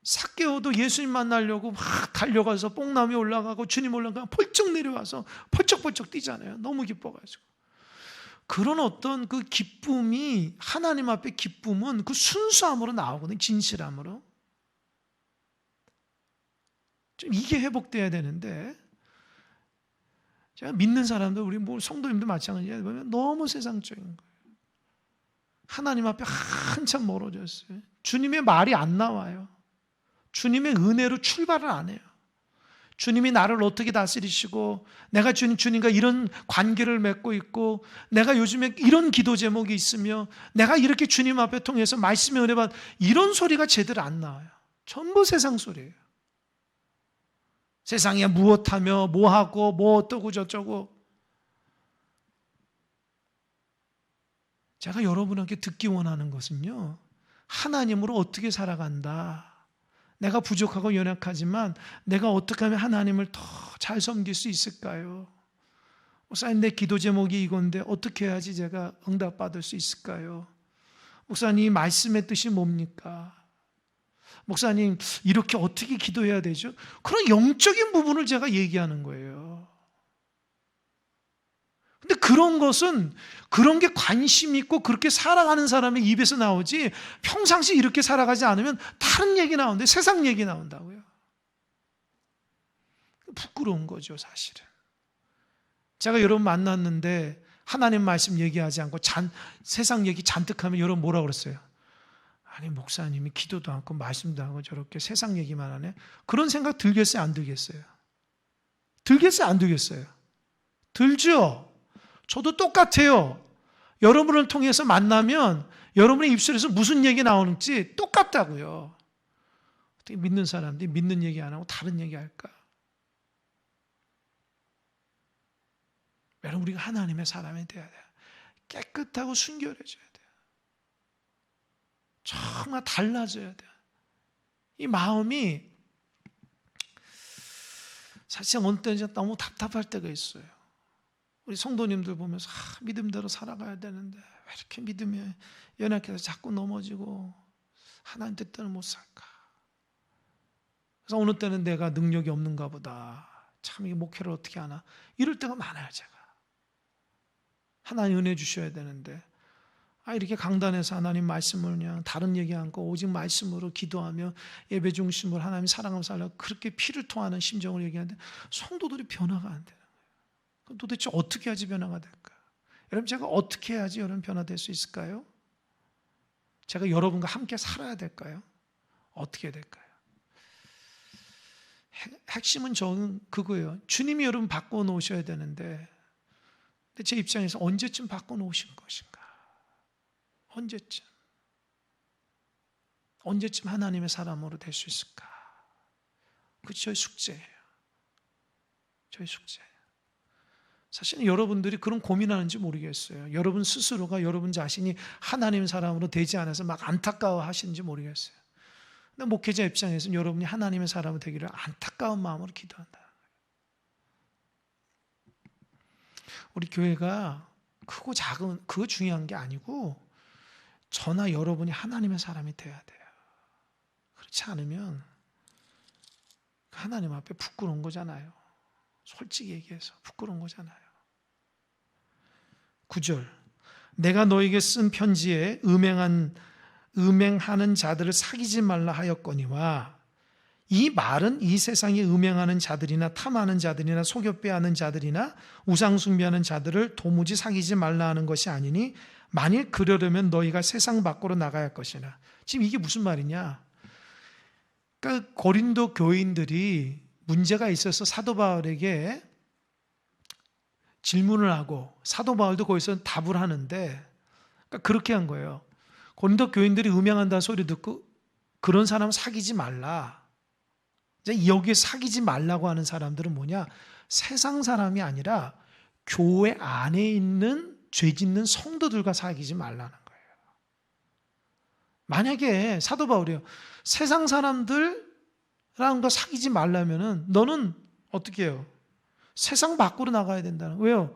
삭개오도 예수님 만나려고 막 달려가서 뽕나무에 올라가고 주님 올라가고 펄쩍 내려와서 펄쩍펄쩍 뛰잖아요. 너무 기뻐가지고. 그런 어떤 그 기쁨이, 하나님 앞에 기쁨은 그 순수함으로 나오거든요. 진실함으로. 좀 이게 회복돼야 되는데, 제가 믿는 사람들, 우리 성도님도 마찬가지예요. 보면 너무 세상적인 거예요. 하나님 앞에 한참 멀어졌어요. 주님의 말이 안 나와요. 주님의 은혜로 출발을 안 해요. 주님이 나를 어떻게 다스리시고, 내가 주님과 이런 관계를 맺고 있고, 내가 요즘에 이런 기도 제목이 있으며, 내가 이렇게 주님 앞에 통해서 말씀의 은혜 받, 이런 소리가 제대로 안 나와요. 전부 세상 소리예요. 세상에 무엇하며 뭐하고 뭐 어떠고 저쩌고. 제가 여러분에게 듣기 원하는 것은요, 하나님으로 어떻게 살아간다. 내가 부족하고 연약하지만 내가 어떻게 하면 하나님을 더 잘 섬길 수 있을까요? 목사님, 내 기도 제목이 이건데 어떻게 해야지 제가 응답받을 수 있을까요? 목사님, 이 말씀의 뜻이 뭡니까? 목사님, 이렇게 어떻게 기도해야 되죠? 그런 영적인 부분을 제가 얘기하는 거예요. 근데 그런 것은 그런 게 관심 있고 그렇게 살아가는 사람의 입에서 나오지, 평상시 이렇게 살아가지 않으면 다른 얘기 나오는데 세상 얘기 나온다고요. 부끄러운 거죠, 사실은. 제가 여러분 만났는데 하나님 말씀 얘기하지 않고 세상 얘기 잔뜩 하면 여러분 뭐라고 그랬어요? 아니, 목사님이 기도도 않고 말씀도 하고 저렇게 세상 얘기만 하네. 그런 생각 들겠어요, 안 들겠어요? 들겠어요, 안 들겠어요? 들죠? 저도 똑같아요. 여러분을 통해서 만나면 여러분의 입술에서 무슨 얘기 나오는지 똑같다고요. 어떻게 믿는 사람들이 믿는 얘기 안 하고 다른 얘기 할까? 여러분, 우리가 하나님의 사람이 돼야 돼요. 깨끗하고 순결해져야 돼요. 정말 달라져야 돼요. 이 마음이 사실 어느 때는 너무 답답할 때가 있어요. 우리 성도님들 보면서 믿음대로 살아가야 되는데 왜 이렇게 믿음이 연약해서 자꾸 넘어지고 하나님 뜻대로 못 살까? 그래서 어느 때는 내가 능력이 없는가 보다. 참, 이 목회를 어떻게 하나? 이럴 때가 많아요, 제가. 하나님 은혜 주셔야 되는데 이렇게 강단에서 하나님 말씀을 그냥 다른 얘기 않고 오직 말씀으로 기도하며 예배 중심으로 하나님 사랑하며 살려고 그렇게 피를 토하는 심정을 얘기하는데 성도들이 변화가 안 되는 거예요. 그럼 도대체 어떻게 해야지 변화가 될까? 여러분, 제가 어떻게 해야지 여러분 변화될 수 있을까요? 제가 여러분과 함께 살아야 될까요? 어떻게 해야 될까요? 핵심은 저는 그거예요. 주님이 여러분 바꿔놓으셔야 되는데 제 입장에서 언제쯤 바꿔놓으신 것인가? 언제쯤 하나님의 사람으로 될 수 있을까? 그게 저희 숙제예요. 저희 숙제예요. 사실은 여러분들이 그런 고민하는지 모르겠어요. 여러분 스스로가 여러분 자신이 하나님의 사람으로 되지 않아서 막 안타까워 하시는지 모르겠어요. 근데 목회자 입장에서는 여러분이 하나님의 사람이 되기를 안타까운 마음으로 기도한다. 우리 교회가 크고 작은 그거 중요한 게 아니고 저나 여러분이 하나님의 사람이 돼야 돼요. 그렇지 않으면 하나님 앞에 부끄러운 거잖아요. 솔직히 얘기해서 부끄러운 거잖아요. 9절, 내가 너에게 쓴 편지에 음행하는 자들을 사귀지 말라 하였거니와, 이 말은 이 세상에 음행하는 자들이나 탐하는 자들이나 속여빼하는 자들이나 우상숭배하는 자들을 도무지 사귀지 말라 하는 것이 아니니 만일 그러려면 너희가 세상 밖으로 나가야 할 것이나. 지금 이게 무슨 말이냐? 그러니까 고린도 교인들이 문제가 있어서 사도 바울에게 질문을 하고 사도 바울도 거기서 답을 하는데, 그러니까 그렇게 한 거예요. 고린도 교인들이 음행한다는 소리 듣고 그런 사람 사귀지 말라. 여기에 사귀지 말라고 하는 사람들은 뭐냐? 세상 사람이 아니라 교회 안에 있는 죄 짓는 성도들과 사귀지 말라는 거예요. 만약에 사도 바울이요, 세상 사람들랑과 사귀지 말라면은 너는 어떻게 해요? 세상 밖으로 나가야 된다는. 왜요?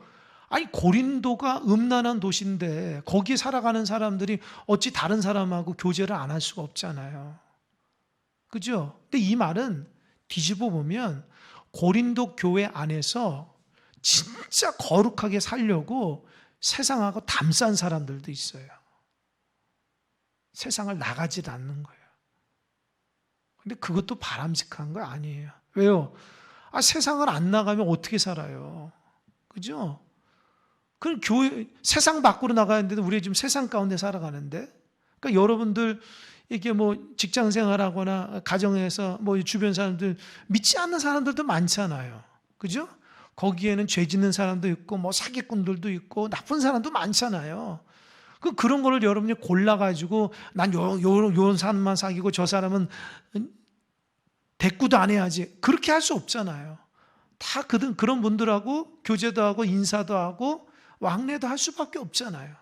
아니, 고린도가 음란한 도시인데 거기에 살아가는 사람들이 어찌 다른 사람하고 교제를 안 할 수가 없잖아요. 그죠? 근데 이 말은 뒤집어 보면 고린도 교회 안에서 진짜 거룩하게 살려고 세상하고 담싼 사람들도 있어요. 세상을 나가지 않는 거예요. 근데 그것도 바람직한 거 아니에요. 왜요? 세상을 안 나가면 어떻게 살아요? 그죠? 그럼 세상 밖으로 나가야 되는데 우리가 지금 세상 가운데 살아가는데, 그러니까 여러분들 이게 뭐 직장 생활하거나 가정에서 뭐 주변 사람들 믿지 않는 사람들도 많잖아요. 그죠? 거기에는 죄 짓는 사람도 있고 뭐 사기꾼들도 있고 나쁜 사람도 많잖아요. 그런 거를 여러분이 골라가지고 난 요런 사람만 사귀고 저 사람은 대꾸도 안 해야지. 그렇게 할 수 없잖아요. 다 그런 분들하고 교제도 하고 인사도 하고 왕래도 할 수밖에 없잖아요.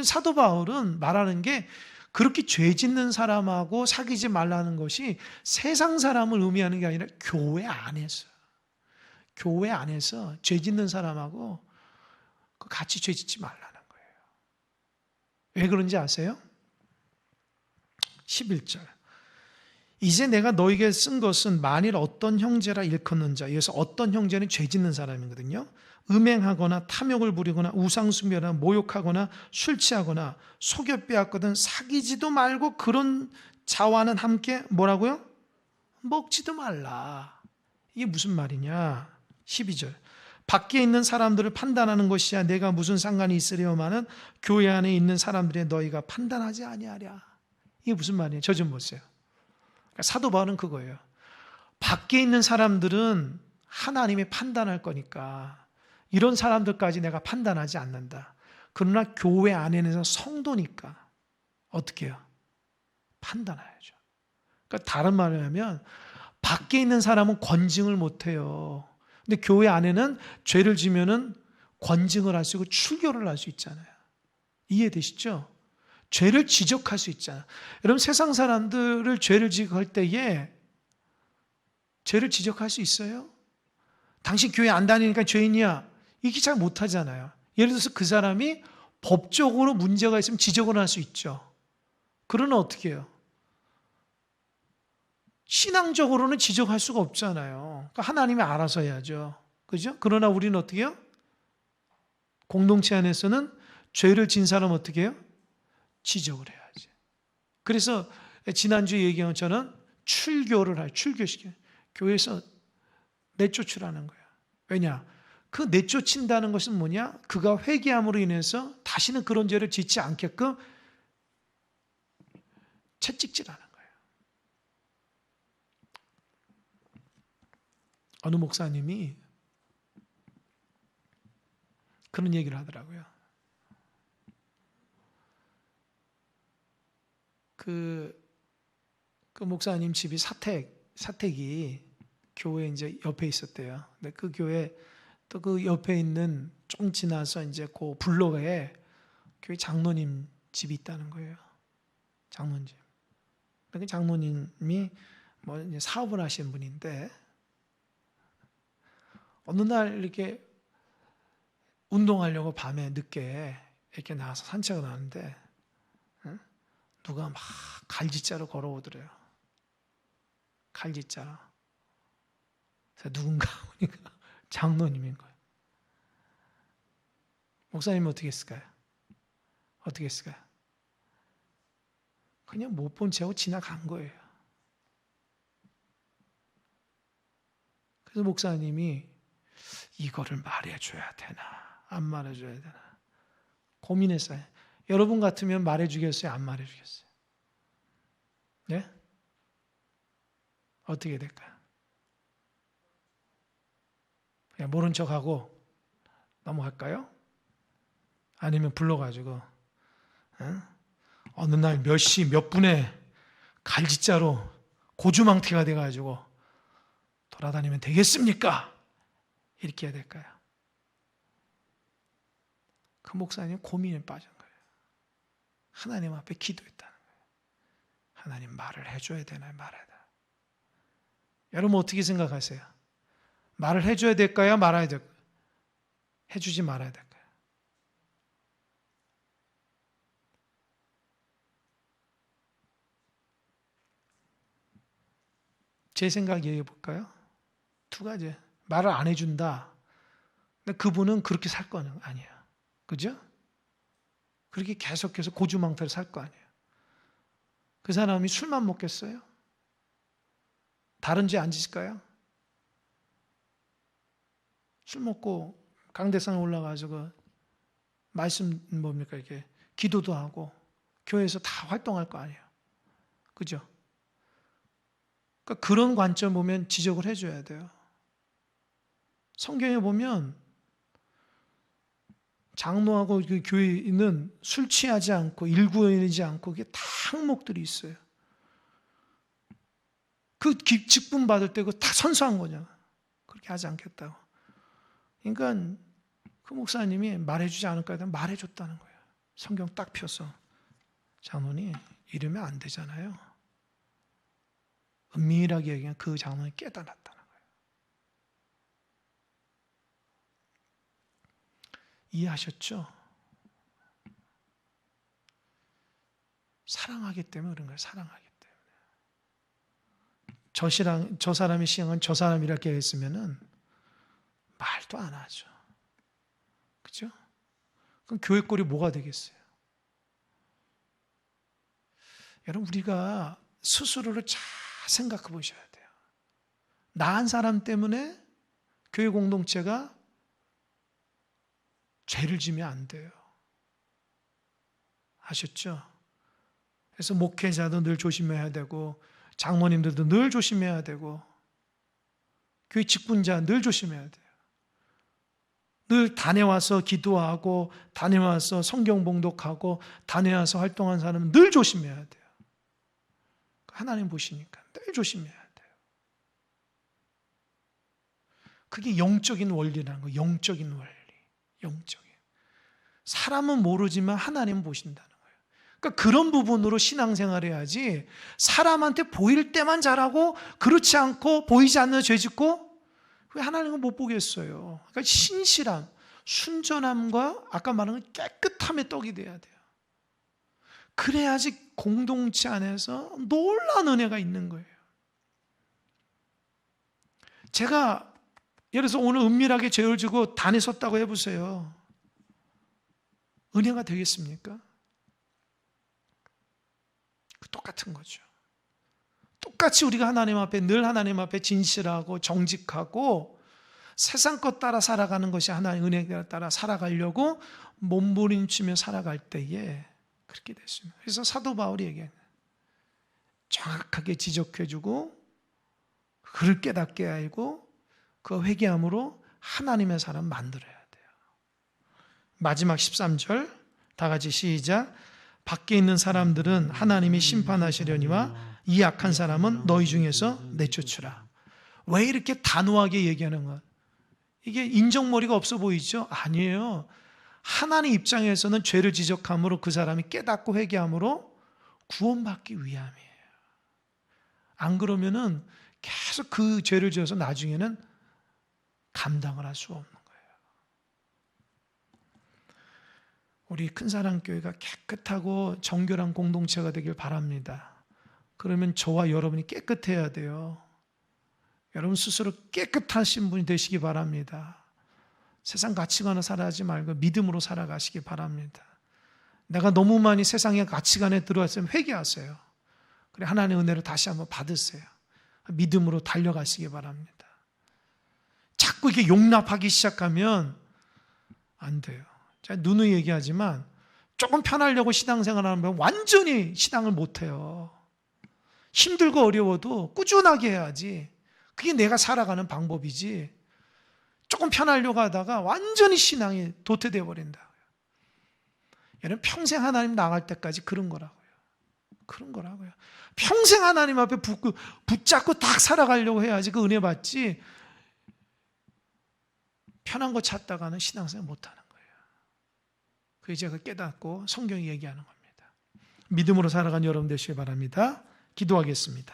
사도 바울은 말하는 게 그렇게 죄 짓는 사람하고 사귀지 말라는 것이 세상 사람을 의미하는 게 아니라 교회 안에서 죄 짓는 사람하고 같이 죄 짓지 말라는 거예요. 왜 그런지 아세요? 11절. 이제 내가 너에게 쓴 것은 만일 어떤 형제라 일컫는자. 여기서 어떤 형제는 죄 짓는 사람이거든요. 음행하거나 탐욕을 부리거나 우상숭배하거나 모욕하거나 술 취하거나 속여 빼앗거든 사귀지도 말고 그런 자와는 함께 뭐라고요? 먹지도 말라. 이게 무슨 말이냐? 12절. 밖에 있는 사람들을 판단하는 것이야 내가 무슨 상관이 있으려마는 교회 안에 있는 사람들의 너희가 판단하지 아니하랴. 이게 무슨 말이에요? 저 좀 보세요. 사도 바울은 그거예요. 밖에 있는 사람들은 하나님이 판단할 거니까 이런 사람들까지 내가 판단하지 않는다. 그러나 교회 안에는 성도니까 어떻게 해요? 판단해야죠. 그러니까 다른 말을 하면 밖에 있는 사람은 권징을 못해요. 근데 교회 안에는 죄를 지면은 권징을 할 수 있고 출교를 할 수 있잖아요. 이해되시죠? 죄를 지적할 수 있잖아요. 여러분 세상 사람들을 죄를 지적할 때에 죄를 지적할 수 있어요? 당신 교회 안 다니니까 죄인이야. 이렇게 잘 못하잖아요. 예를 들어서 그 사람이 법적으로 문제가 있으면 지적을 할 수 있죠. 그러나 어떻게 해요? 신앙적으로는 지적할 수가 없잖아요. 그러니까 하나님이 알아서 해야죠. 그죠? 그러나 우리는 어떻게 해요? 공동체 안에서는 죄를 진 사람 어떻게 해요? 지적을 해야지. 그래서 지난주에 얘기한 것처럼 출교시켜요. 교회에서 내쫓으라는 거예요. 왜냐? 그 내쫓인다는 것은 뭐냐? 그가 회개함으로 인해서 다시는 그런 죄를 짓지 않게끔 채찍질하는 거예요. 어느 목사님이 그런 얘기를 하더라고요. 그 목사님 집이 사택이 교회 이제 옆에 있었대요. 근데 그 교회 또 그 옆에 있는 좀 지나서 이제 그 블록에 교회 장로님 집이 있다는 거예요. 장로님. 그 장로님이 뭐 이제 사업을 하시는 분인데 어느 날 이렇게 운동하려고 밤에 늦게 이렇게 나와서 산책을 하는데 누가 막 갈짓자로 걸어오더래요. 갈짓자로. 그래서 누군가 보니까 장로님인 거예요. 목사님은 어떻게 했을까요? 어떻게 했을까요? 그냥 못 본 채 하고 지나간 거예요. 그래서 목사님이 이거를 말해줘야 되나 안 말해줘야 되나 고민했어요. 여러분 같으면 말해주겠어요? 안 말해주겠어요? 네? 어떻게 될까요? 그냥 모른 척하고 넘어갈까요? 아니면 불러가지고 어느 날 몇 시 몇 분에 갈짓자로 고주망태가 돼가지고 돌아다니면 되겠습니까? 이렇게 해야 될까요? 그 목사님 고민에 빠진 거예요. 하나님 앞에 기도했다는 거예요. 하나님 말을 해줘야 되나요? 말아야 되나요? 여러분 어떻게 생각하세요? 말을 해줘야 될까요? 말아야 될까요? 해주지 말아야 될까요? 제 생각 얘기해 볼까요? 두 가지. 말을 안 해준다. 근데 그분은 그렇게 살 거는 아니에요. 그죠? 그렇게 계속해서 고주망태를 살 거 아니에요. 그 사람이 술만 먹겠어요? 다른 죄 안 짓을까요? 술 먹고 강대상에 올라가서 말씀 뭡니까 이렇게 기도도 하고 교회에서 다 활동할 거 아니에요. 그죠? 그러니까 그런 관점 보면 지적을 해줘야 돼요. 성경에 보면 장로하고 그 교회는 술 취하지 않고 일구어리지 않고 그게 다 항목들이 있어요. 그 직분 받을 때 그거 다 선서한 거냐. 그렇게 하지 않겠다고. 그러니까 그 목사님이 말해주지 않을까 했더니 말해줬다는 거예요. 성경 딱 펴서. 장로님 이러면 안 되잖아요. 은밀하게 얘기하면 그 장로님이 깨달았다는 거예요. 이해하셨죠? 사랑하기 때문에 그런 거예요. 사랑하기 때문에. 저 사람의 신앙은 저 사람이라고 했으면은 말도 안 하죠. 그죠? 그럼 교회 꼴이 뭐가 되겠어요? 여러분, 우리가 스스로를 잘 생각해 보셔야 돼요. 나 한 사람 때문에 교회 공동체가 죄를 지면 안 돼요. 아셨죠? 그래서 목회자도 늘 조심해야 되고, 장모님들도 늘 조심해야 되고, 교회 직분자 늘 조심해야 돼요. 늘 다녀와서 기도하고, 다녀와서 성경 봉독하고, 다녀와서 활동한 사람은 늘 조심해야 돼요. 하나님 보시니까 늘 조심해야 돼요. 그게 영적인 원리라는 거예요. 영적인 원리. 영적인. 사람은 모르지만 하나님은 보신다는 거예요. 그러니까 그런 부분으로 신앙생활 해야지, 사람한테 보일 때만 잘하고 그렇지 않고 보이지 않는 죄 짓고 왜 하나님은 못 보겠어요. 그러니까 신실함, 순전함과 아까 말한 깨끗함의 떡이 돼야 돼요. 그래야지 공동체 안에서 놀라운 은혜가 있는 거예요. 제가 예를 들어서 오늘 은밀하게 죄를 지고 단에 섰다고 해보세요. 은혜가 되겠습니까? 똑같은 거죠. 똑같이 우리가 하나님 앞에 늘 하나님 앞에 진실하고 정직하고 세상 것 따라 살아가는 것이 하나님 은혜에 따라 살아가려고 몸부림치며 살아갈 때에 그렇게 됐습니다. 그래서 사도 바울이 얘기해요. 정확하게 지적해주고 그를 깨닫게 알고 그 회개함으로 하나님의 사람 만들어야 돼요. 마지막 13절 다 같이 시작. 밖에 있는 사람들은 하나님이 심판하시려니와 이 악한 사람은 너희 중에서 내쫓으라. 왜 이렇게 단호하게 얘기하는 것? 이게 인정머리가 없어 보이죠? 아니에요. 하나님 입장에서는 죄를 지적함으로 그 사람이 깨닫고 회개함으로 구원받기 위함이에요. 안 그러면은 계속 그 죄를 지어서 나중에는 감당을 할 수 없는 거예요. 우리 큰사랑교회가 깨끗하고 정결한 공동체가 되길 바랍니다. 그러면 저와 여러분이 깨끗해야 돼요. 여러분 스스로 깨끗하신 분이 되시기 바랍니다. 세상 가치관을 살아가지 말고 믿음으로 살아가시기 바랍니다. 내가 너무 많이 세상의 가치관에 들어왔으면 회개하세요. 그래 하나님의 은혜를 다시 한번 받으세요. 믿음으로 달려가시기 바랍니다. 자꾸 이게 용납하기 시작하면 안 돼요. 제가 누누이 얘기하지만 조금 편하려고 신앙생활을 하면 완전히 신앙을 못해요. 힘들고 어려워도 꾸준하게 해야지. 그게 내가 살아가는 방법이지. 조금 편하려고 하다가 완전히 신앙이 도태되어 버린다고요. 여러분 평생 하나님 나갈 때까지 그런 거라고요. 그런 거라고요. 평생 하나님 앞에 붙잡고 딱 살아가려고 해야지 그 은혜 받지. 편한 거 찾다가는 신앙생활 못하는 거예요. 그게 제가 깨닫고 성경이 얘기하는 겁니다. 믿음으로 살아가는 여러분 되시기 바랍니다. 기도하겠습니다.